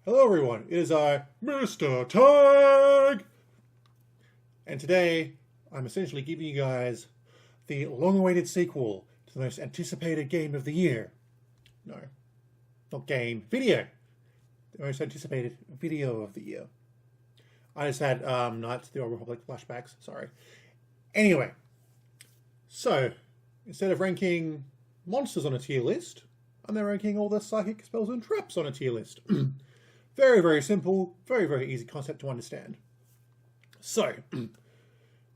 Hello everyone, it is I, Mr. Tag! And today, I'm essentially giving you guys the long-awaited sequel to the most anticipated game of the year. No, not game, video. The most anticipated video of the year. I just had Knights of the Old Republic flashbacks, sorry. Anyway, so, instead of ranking monsters on a tier list, I'm now ranking all the psychic spells and traps on a tier list. Very, very simple, very, very easy concept to understand. So,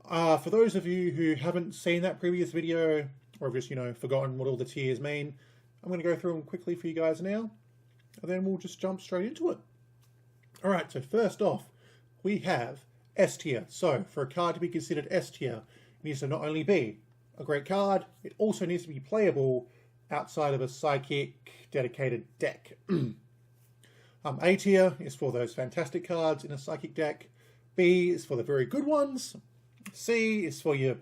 for those of you who haven't seen that previous video, or have just, forgotten what all the tiers mean, I'm going to go through them quickly for you guys now, and then we'll just jump straight into it. Alright, so first off, we have S tier. So, for a card to be considered S tier, it needs to not only be a great card, it also needs to be playable outside of a psychic dedicated deck. A tier is for those fantastic cards in a psychic deck. B is for the very good ones. C is for your,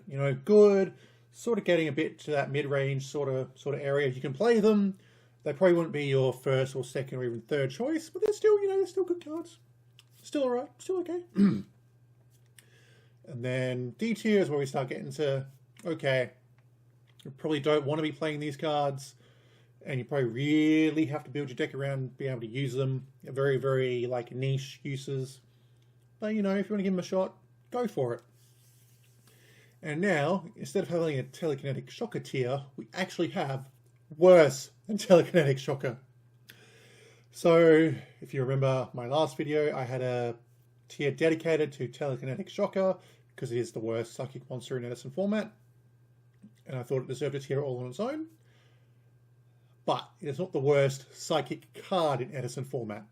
good, sort of getting a bit to that mid-range sort of area. You can play them. They probably wouldn't be your first or second or even third choice, but they're still, they're still good cards. Still alright, still okay. And then D tier is where we start getting to, okay, you probably don't want to be playing these cards, and you probably really have to build your deck around being able to use them. Very, very niche uses. But if you want to give them a shot, go for it. And now, instead of having a telekinetic shocker tier, we actually have worse than telekinetic shocker. So, if you remember my last video, I had a tier dedicated to telekinetic shocker because it is the worst psychic monster in Edison format. And I thought it deserved a tier all on its own. But it is not the worst psychic card in Edison format.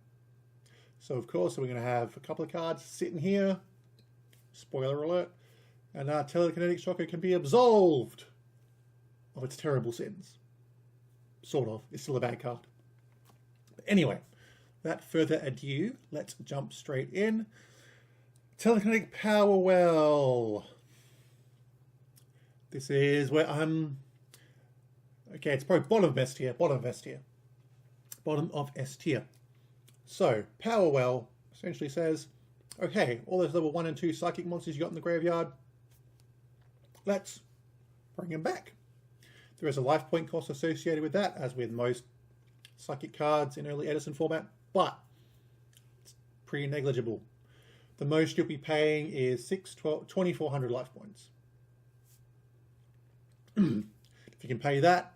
So of course we're going to have a couple of cards sitting here. Spoiler alert. And telekinetic shocker can be absolved of its terrible sins. Sort of. It's still a bad card. But anyway, without further ado, let's jump straight in. Telekinetic Power Well. This is where I'm... Okay, it's probably bottom of S tier, bottom of S tier. Bottom of S tier. So, Power Well essentially says, okay, all those level 1 and 2 psychic monsters you got in the graveyard, let's bring them back. There is a life point cost associated with that, as with most psychic cards in early Edison format, but it's pretty negligible. The most you'll be paying is 2,400 life points. If you can pay that,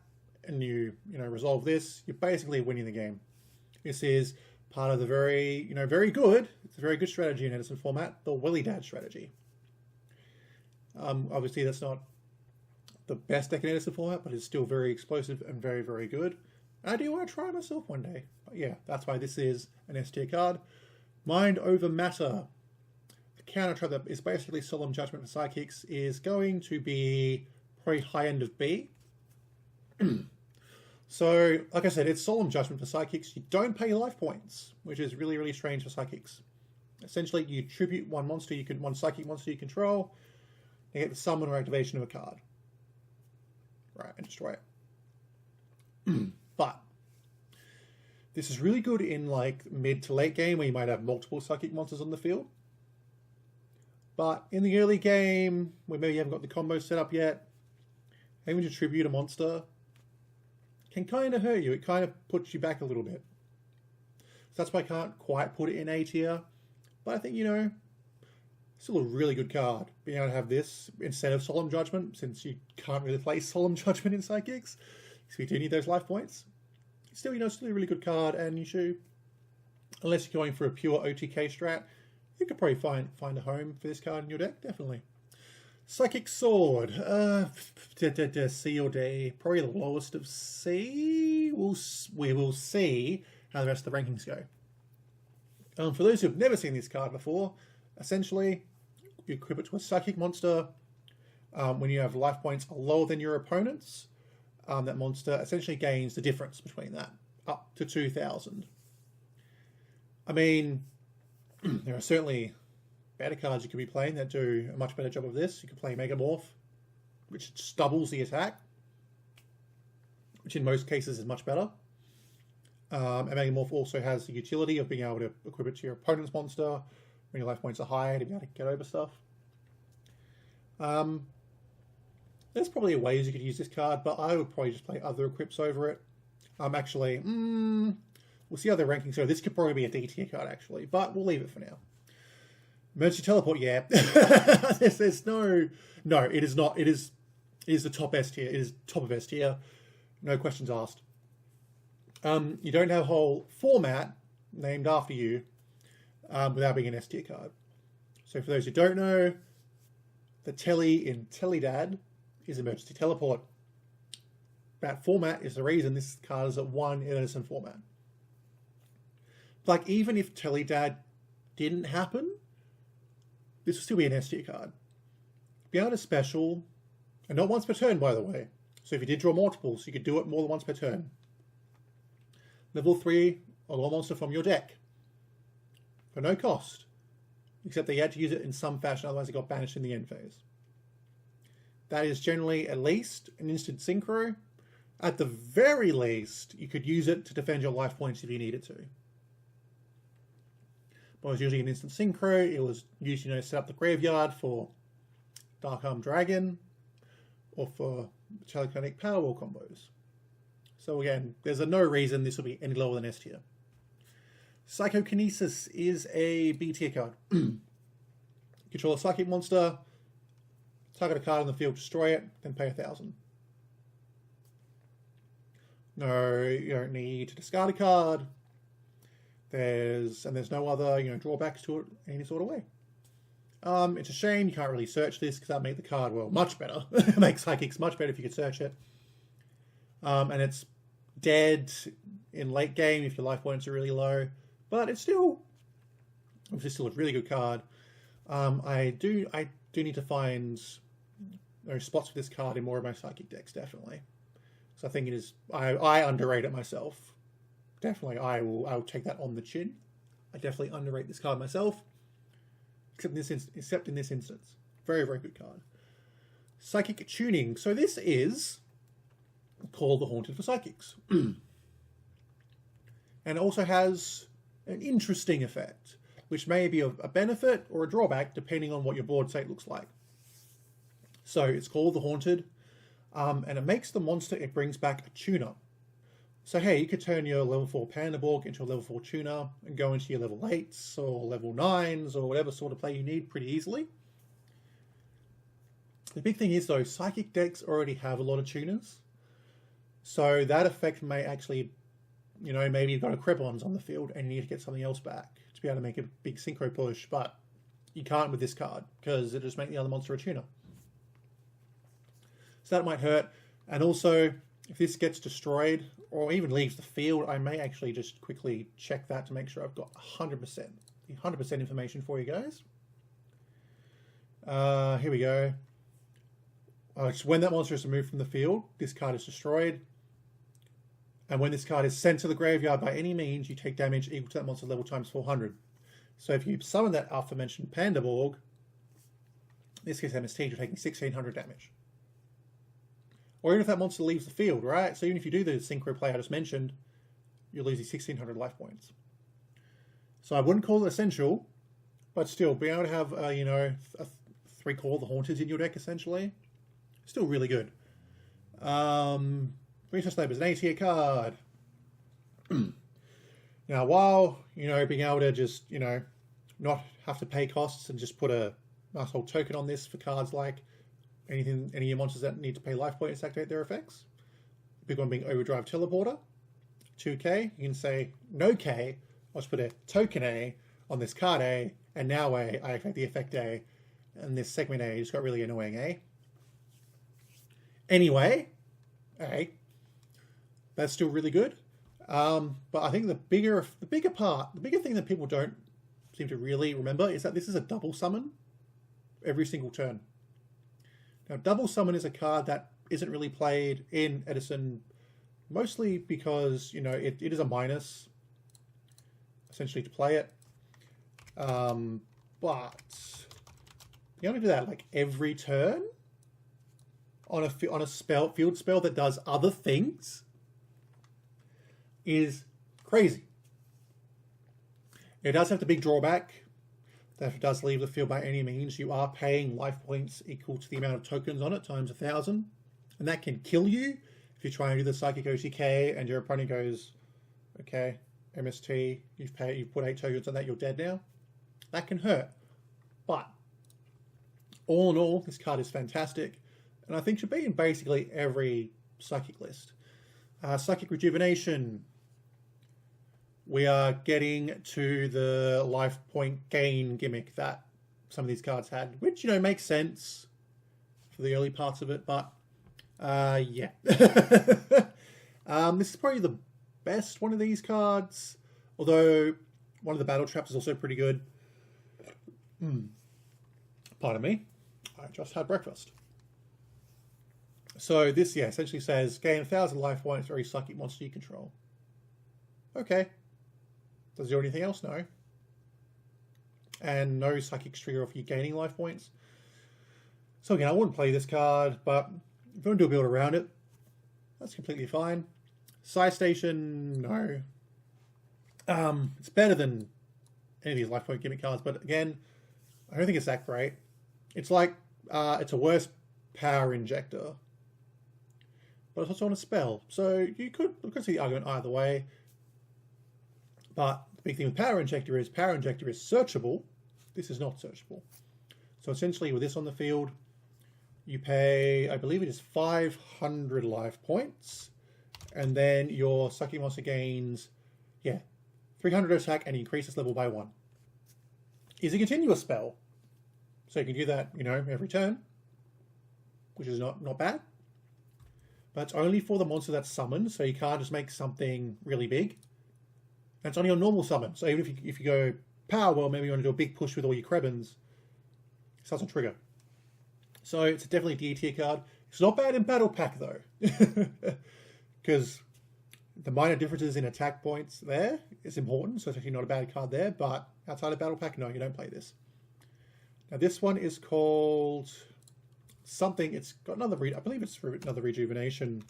and you resolve this, you're basically winning the game. This is part of the very, very good, it's a very good strategy in Edison format, the Willy Dad strategy. Obviously that's not the best deck in Edison format, but it's still very explosive and very, very good. And I do want to try myself one day. But yeah, that's why this is an S tier card. Mind Over Matter. The counter trap that is basically Solemn Judgment for Psychics is going to be probably high end of B. So, like I said, it's Solemn Judgment for Psychics. You don't pay life points, which is really, really strange for Psychics. Essentially, you tribute one psychic monster you control, and get the summon or activation of a card. Right, and destroy it. But this is really good in mid to late game where you might have multiple psychic monsters on the field. But in the early game, where maybe you haven't got the combo set up yet, having to tribute a monster can kind of hurt you. It kind of puts you back a little bit. So that's why I can't quite put it in A tier. But I think, still a really good card. Being able to have this instead of Solemn Judgment, since you can't really play Solemn Judgment in Psychics, because we do need those life points. Still, still a really good card, and you should, unless you're going for a pure OTK strat, you could probably find a home for this card in your deck, definitely. Psychic Sword, C or D, probably the lowest of C. We will see how the rest of the rankings go. For those who've never seen this card before, essentially, you equip it to a psychic monster. When you have life points lower than your opponent's, that monster essentially gains the difference between that, up to 2,000. I mean, there are certainly better cards you could be playing that do a much better job of this. You could play Megamorph, which just doubles the attack, which in most cases is much better. And Megamorph also has the utility of being able to equip it to your opponent's monster when your life points are high to be able to get over stuff. There's probably ways you could use this card, but I would probably just play other equips over it. Actually, we'll see how the rankings go. This could probably be a D tier card, actually, but we'll leave it for now. Emergency Teleport, yeah. there's no, it is not. It is the top S tier. It is top of S tier. No questions asked. You don't have a whole format named after you without being an S tier card. So for those who don't know, the Telly in Telidad is Emergency Teleport. That format is the reason this card is at 1 in Edison format. Like, even if Telidad didn't happen, this would still be an S tier card. Beyond a special, and not once per turn, by the way. So if you did draw multiples, you could do it more than once per turn. Level 3, a law monster from your deck. For no cost. Except that you had to use it in some fashion, otherwise it got banished in the end phase. That is generally at least an instant synchro. At the very least, you could use it to defend your life points if you needed to. But it was usually an instant synchro. It was used, to set up the graveyard for Dark Arm Dragon or for telekinetic Powerball combos. So again, there's no reason this will be any lower than S tier. Psychokinesis is a B tier card. Control a psychic monster, target a card on the field, destroy it, then pay 1,000. No, you don't need to discard a card. There's no other, drawbacks to it in any sort of way. It's a shame you can't really search this because that'd make the card, well, much better. Make Psychics much better if you could search it. And it's dead in late game if your life points are really low. But it's still a really good card. I do need to find spots for this card in more of my Psychic decks, definitely. So I think it is. I underrate it myself. Definitely, I will take that on the chin. I definitely underrate this card myself. Except in this instance, very, very good card. Psychic Tuning. So this is called the Haunted for Psychics, and it also has an interesting effect, which may be a benefit or a drawback depending on what your board state looks like. So it's called the Haunted. And it makes the monster it brings back a tuner. So hey, you could turn your level 4 Pandaborg into a level 4 tuner and go into your level 8s or level 9s or whatever sort of play you need pretty easily. The big thing is though, Psychic decks already have a lot of tuners. So that effect may actually, maybe you've got a Krebons on the field and you need to get something else back to be able to make a big synchro push, but you can't with this card because it just makes the other monster a tuner. So that might hurt. And also, if this gets destroyed or even leaves the field, I may actually just quickly check that to make sure I've got 100% information for you guys. Here we go. It's when that monster is removed from the field, this card is destroyed. And when this card is sent to the graveyard by any means, you take damage equal to that monster's level times 400. So if you summon that aforementioned Pandaborg, in this case MST, you're taking 1,600 damage. Or even if that monster leaves the field, right? So even if you do the synchro play I just mentioned, you're losing 1,600 life points. So I wouldn't call it essential, but still, being able to have, a 3-core the Haunters in your deck, essentially, still really good. Research Lab is an A-tier card. Now, while, being able to just, not have to pay costs and just put a nice old token on this for cards like any of your monsters that need to pay life points to activate their effects. The big one being Overdrive Teleporter. 2K. You can say no K. I'll just put a token A on this card A, and now I activate the effect A, and this segment A just got really annoying, Anyway, that's still really good. But I think the bigger thing that people don't seem to really remember is that this is a double summon every single turn. Now, double summon is a card that isn't really played in Edison, mostly because, it is a minus, essentially, to play it. But you only do that like every turn on a field spell that does other things is Crazy. It does have the big drawback that if it does leave the field by any means, you are paying life points equal to the amount of tokens on it times 1,000. And that can kill you if you try and do the Psychic OTK and your opponent goes, okay, MST, you've put 8 tokens on that, you're dead now. That can hurt. But all in all, this card is fantastic. And I think should be in basically every Psychic list. Psychic Rejuvenation. We are getting to the life point gain gimmick that some of these cards had, which, you know, makes sense for the early parts of it, but yeah. This is probably the best one of these cards, although one of the battle traps is also pretty good. Pardon me, I just had breakfast. So this, yeah, essentially says gain 1,000 life points for every psychic monster you control. Okay. Does it do anything else? No. And no psychics trigger off you gaining life points. So again, I wouldn't play this card, but if you want to do a build around it, that's completely fine. Side Station, no. It's better than any of these life point gimmick cards, but again, I don't think it's that great. It's like, it's a worse power injector, but it's also on a spell. So you could see the argument either way. But the big thing with power injector is searchable. This is not searchable. So essentially with this on the field, you pay, I believe it is 500 life points, and then your Psychic Monster gains, 300 attack and increases level by 1. Is a continuous spell. So you can do that, you know, every turn, which is not bad. But it's only for the monster that's summoned, so you can't just make something really big. And it's only on normal summon. So even if you go power, well, maybe you want to do a big push with all your Krebins, it doesn't trigger. So it's definitely a D tier card. It's not bad in Battle Pack though, because the minor differences in attack points there is important. So it's actually not a bad card there. But outside of Battle Pack, no, you don't play this. Now this one is called something. It's got another I believe it's for another rejuvenation.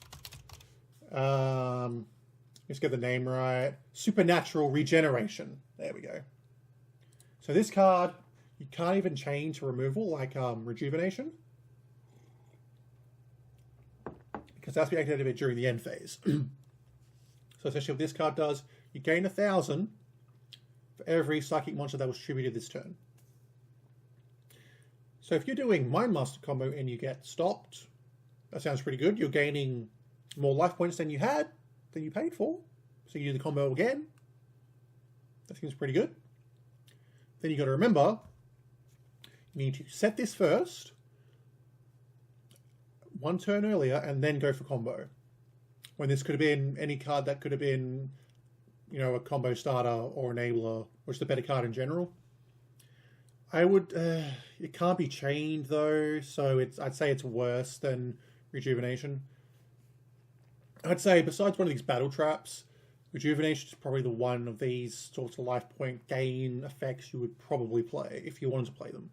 Let's get the name right. Supernatural Regeneration. There we go. So this card, you can't even chain to removal like Rejuvenation, because that's be activated during the end phase. So essentially what this card does, you gain 1,000 for every psychic monster that was distributed this turn. So if you're doing Mind Master combo and you get stopped, that sounds pretty good. You're gaining more life points than you paid for. So you do the combo again. That seems pretty good. Then you got to remember, you need to set this first, one turn earlier, and then go for combo. When this could have been any card that could have been, you know, a combo starter or enabler, which is the better card in general. I would, it can't be chained though, so I'd say it's worse than Rejuvenation. I'd say besides one of these battle traps, Rejuvenation is probably the one of these sorts of life point gain effects you would probably play if you wanted to play them.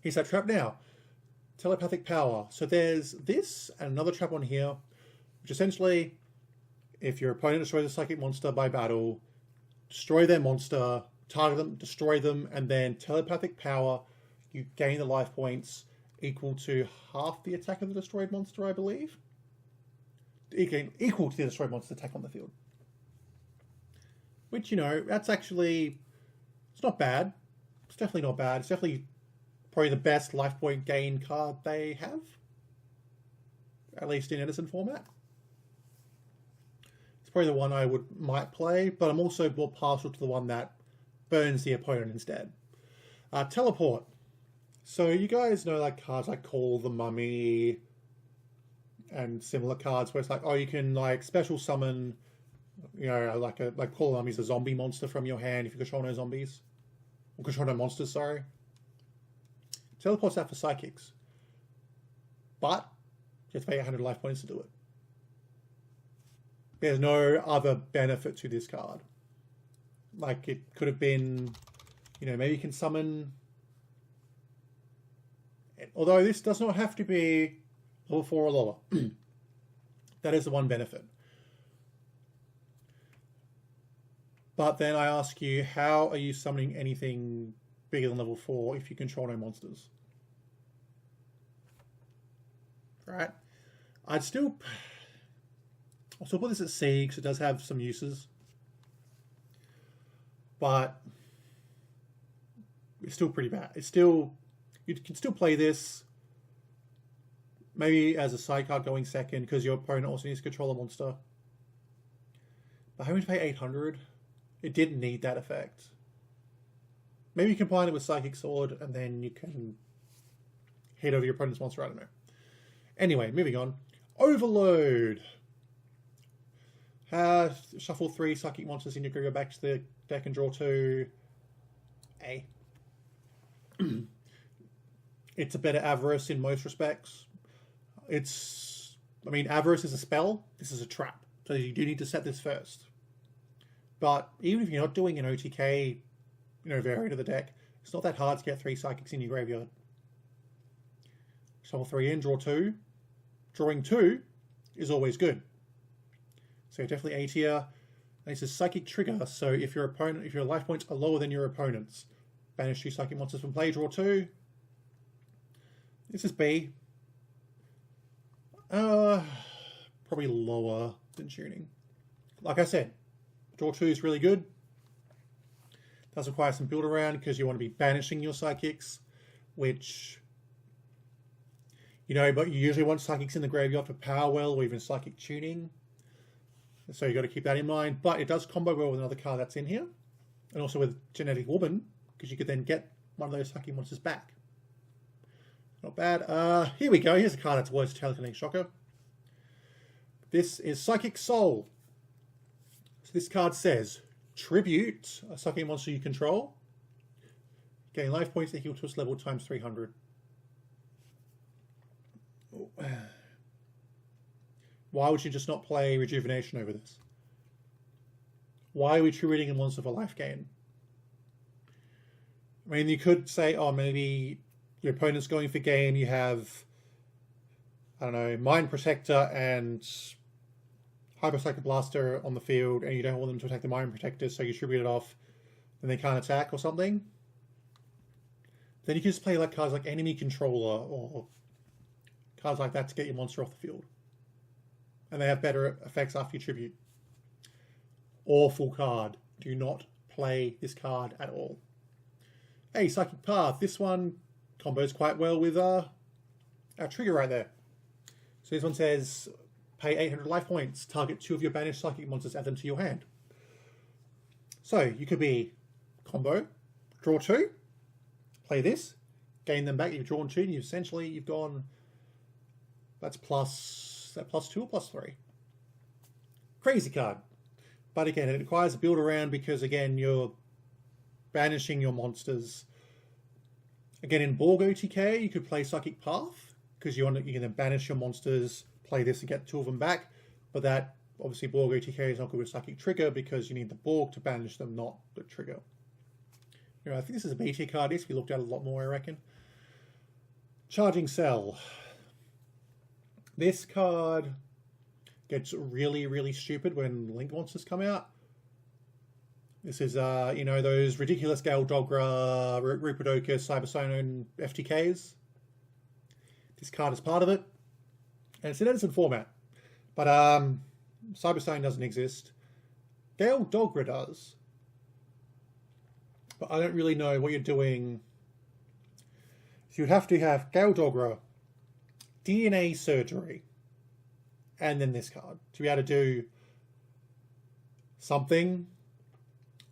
Here's that trap now. Telepathic Power. So there's this and another trap on here, which essentially, if your opponent destroys a psychic monster by battle, destroy their monster, target them, destroy them, and then Telepathic Power, you gain the life points equal to half the attack of the destroyed monster, I believe. Equal to the destroyed monster's attack on the field. Which, you know, that's actually, it's not bad. It's definitely not bad. It's definitely probably the best life point gain card they have. At least in Edison format. It's probably the one I might play, but I'm also more partial to the one that burns the opponent instead. Teleport. So you guys know like cards like Call the Mummy and similar cards where it's like, oh, you can like special summon, you know, like Call the Mummy is a zombie monster from your hand if you control no zombies. Or control no monsters, sorry. Teleport's out for psychics. But you have to pay 100 life points to do it. There's no other benefit to this card. Like, it could have been, you know, maybe you can summon... Although this does not have to be level 4 or lower. That is the one benefit. But then I ask you, how are you summoning anything bigger than level 4 if you control no monsters? Right? I'll still put this at C because it does have some uses. But it's still pretty bad. You can still play this maybe as a side card going second because your opponent also needs to control a monster. But having to pay 800, it didn't need that effect. Maybe you combine it with Psychic Sword and then you can hit over your opponent's monster. I don't know. Anyway, moving on. Overload. Shuffle 3 Psychic monsters in your group, go back to the deck and draw 2. A. It's a better Avarice in most respects. Avarice is a spell. This is a trap. So you do need to set this first. But even if you're not doing an OTK, variant of the deck, it's not that hard to get 3 Psychics in your graveyard. Shuffle 3 in, draw 2. Drawing 2 is always good. So definitely A tier. And this is Psychic Trigger, so if your life points are lower than your opponent's, banish 2 Psychic monsters from play, draw 2. This is B. Probably lower than tuning. Like I said, draw 2 is really good. Does require some build around because you want to be banishing your Psychics, which, but you usually want Psychics in the graveyard for Power Well or even Psychic Tuning. So you got to keep that in mind. But it does combo well with another card that's in here. And also with Genetic Woman, because you could then get one of those Psychic monsters back. Not bad. Here we go. Here's a card that's worth Telekinetic Shocker. This is Psychic Soul. So this card says, tribute a Psychic monster you control. Gain life points that heal to its level times 300. Oh. Why would you just not play Rejuvenation over this? Why are we tributing a monster for life gain? You could say, maybe your opponent's going for gain, you have, Mind Protector and Hyper Psychic Blaster on the field, and you don't want them to attack the Mind Protector, so you tribute it off, and they can't attack or something. Then you can just play cards like Enemy Controller, or cards like that to get your monster off the field. And they have better effects after you tribute. Awful card. Do not play this card at all. Hey, Psychic Path. This one combos quite well with our trigger right there. So this one says, pay 800 life points. Target 2 of your banished Psychic monsters. Add them to your hand. So you could be combo, draw 2, play this, gain them back. You've drawn 2, and you've gone. That's plus 2 or plus 3? Crazy card. But again, it requires a build around because, again, you're banishing your monsters. Again, in Borg OTK, you could play Psychic Path because you can then banish your monsters, play this and get 2 of them back. But that, obviously, Borg OTK is not good with Psychic Trigger because you need the Borg to banish them, not the trigger. I think this is a B tier card. It needs to be looked at a lot more, I reckon. Charging Cell. This card gets really, really stupid when Link monsters come out. This is, those ridiculous Gale Dogra, Rupidoka, Cybersonian FTKs. This card is part of it. And it's in Edison format. But Cybersonian doesn't exist. Gale Dogra does. But I don't really know what you're doing. So you'd have to have Gale Dogra, DNA Surgery, and then this card to be able to do something.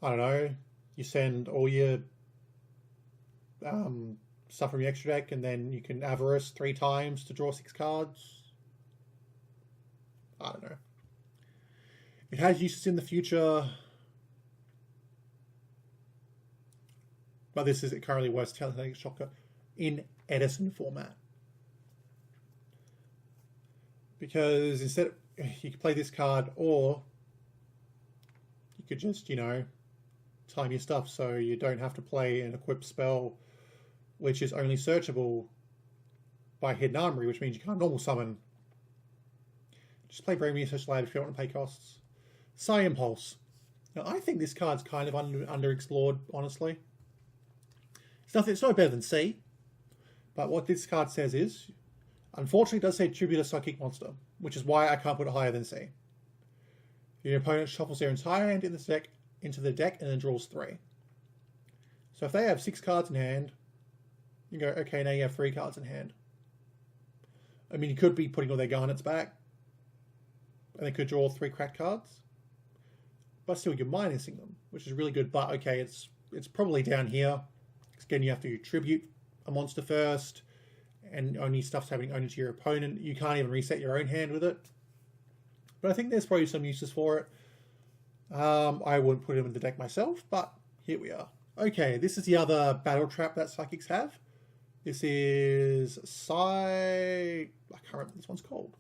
I don't know. You send all your stuff from your extra deck, and then you can Avarice 3 times to draw 6 cards. I don't know. It has uses in the future, but this is currently worst Telekinetic Shocker in Edison format. Because instead, you could play this card, or you could just, time your stuff so you don't have to play an equipped spell, which is only searchable by Hidden Armory, which means you can't normal summon. Just play Brain Research Lab if you don't want to pay costs. Psi Impulse. Now, I think this card's kind of underexplored, honestly. It's no better than C, but what this card says is, unfortunately, it does say tribute a psychic monster, which is why I can't put it higher than C. Your opponent shuffles their entire hand into the deck and then draws 3. So if they have 6 cards in hand, you go, okay, now you have 3 cards in hand. I mean, you could be putting all their garnets back, and they could draw 3 cracked cards, but still you're minusing them, which is really good. But okay, it's probably down here. Again, you have to tribute a monster first, and only stuff's happening only to your opponent. You can't even reset your own hand with it. But I think there's probably some uses for it. I wouldn't put it in the deck myself, but here we are. Okay, this is the other battle trap that Psychics have. This is I can't remember what this one's called.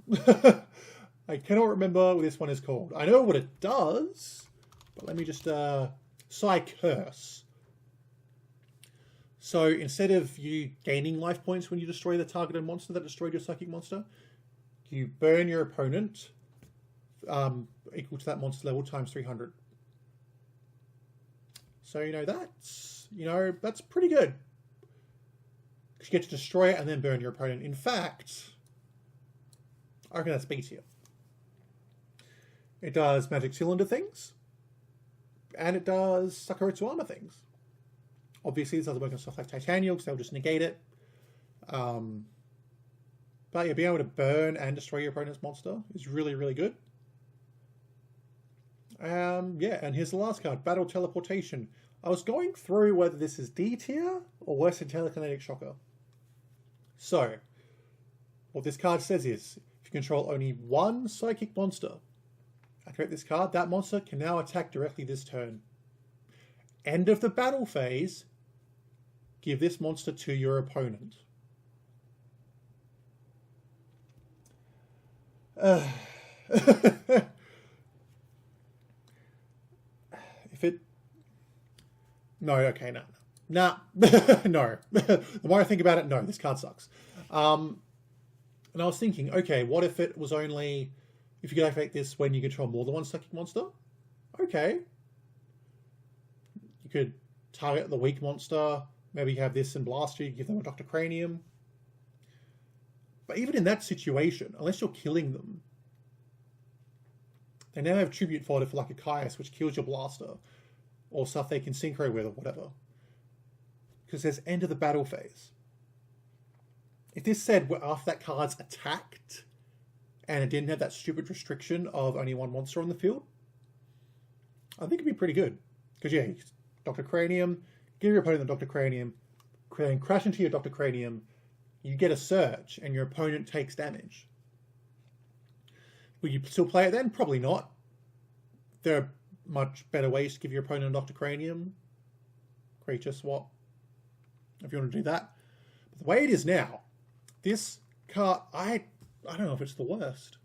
I cannot remember what this one is called. I know what it does, but let me just... Curse. So instead of you gaining life points when you destroy the targeted monster that destroyed your Psychic monster, you burn your opponent equal to that monster level times 300. So, that's pretty good. You get to destroy it and then burn your opponent. In fact, I reckon that's B tier. It does Magic Cylinder things, and it does Sakuretsu Armor things. Obviously, this doesn't work on stuff like Titanium, because they'll just negate it. But yeah, being able to burn and destroy your opponent's monster is really, really good. Yeah, and here's the last card, Battle Teleportation. I was going through whether this is D tier or worse than Telekinetic Shocker. So, what this card says is, if you control only one Psychic monster, activate this card, that monster can now attack directly this turn. End of the battle phase, give this monster to your opponent. No, okay, no. Nah, no. The more I think about it, no, this card sucks. And I was thinking, okay, what if it was only... If you could activate this when you control more than one Psychic monster? Okay. You could target the weak monster. Maybe you have this and blast you, give them a Dr. Cranium. But even in that situation, unless you're killing them, they now have tribute fodder for like a Caius, which kills your blaster. Or stuff they can synchro with or whatever. Because there's end of the battle phase. If this said after that card's attacked, and it didn't have that stupid restriction of only one monster on the field, I think it'd be pretty good. Because yeah, Dr. Cranium, give your opponent the Dr. Cranium, then crash into your Dr. Cranium, you get a surge, and your opponent takes damage. Will you still play it then? Probably not. There are much better ways to give your opponent a Dr. Cranium. Creature swap, if you want to do that. But the way it is now, this card, I don't know if it's the worst.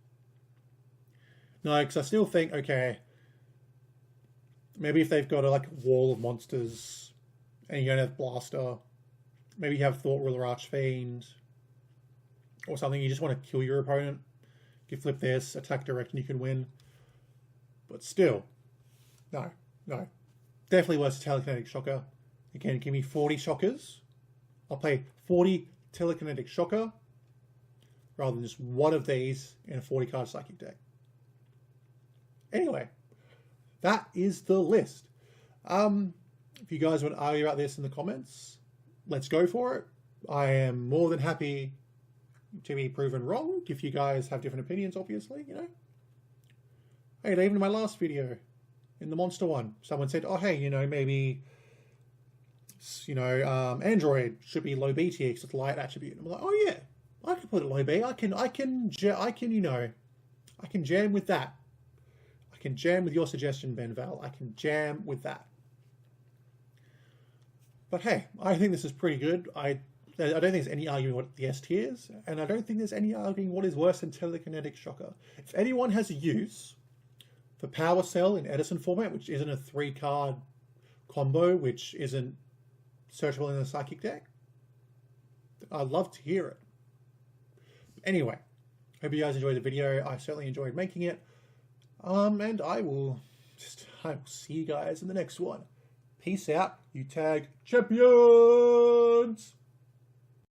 No, because I still think, okay, maybe if they've got a wall of monsters and you don't have Blaster, maybe you have Thought Ruler Archfiend or something, you just want to kill your opponent. You flip this, attack direct, and you can win. But still, no. Definitely worse than Telekinetic Shocker. Again, give me 40 Shockers. I'll play 40 Telekinetic Shocker rather than just one of these in a 40-card Psychic deck. Anyway, that is the list. If you guys want to argue about this in the comments, let's go for it. I am more than happy to be proven wrong. If you guys have different opinions, obviously, Hey, even in my last video, in the monster one, someone said, oh, hey, maybe, Android should be low B tier because it's light attribute. I'm like, oh yeah, I can put it low B. I can jam with that. I can jam with your suggestion, Ben Val. I can jam with that. But hey, I think this is pretty good. I don't think there's any arguing what the S tier is, and I don't think there's any arguing what is worse than Telekinetic Shocker. If anyone has a use for Power Cell in Edison format, which isn't a 3-card combo, which isn't searchable in a Psychic deck, I'd love to hear it. Anyway, hope you guys enjoyed the video. I certainly enjoyed making it. And I will just time. We'll see you guys in the next one. Peace out, you tag champions!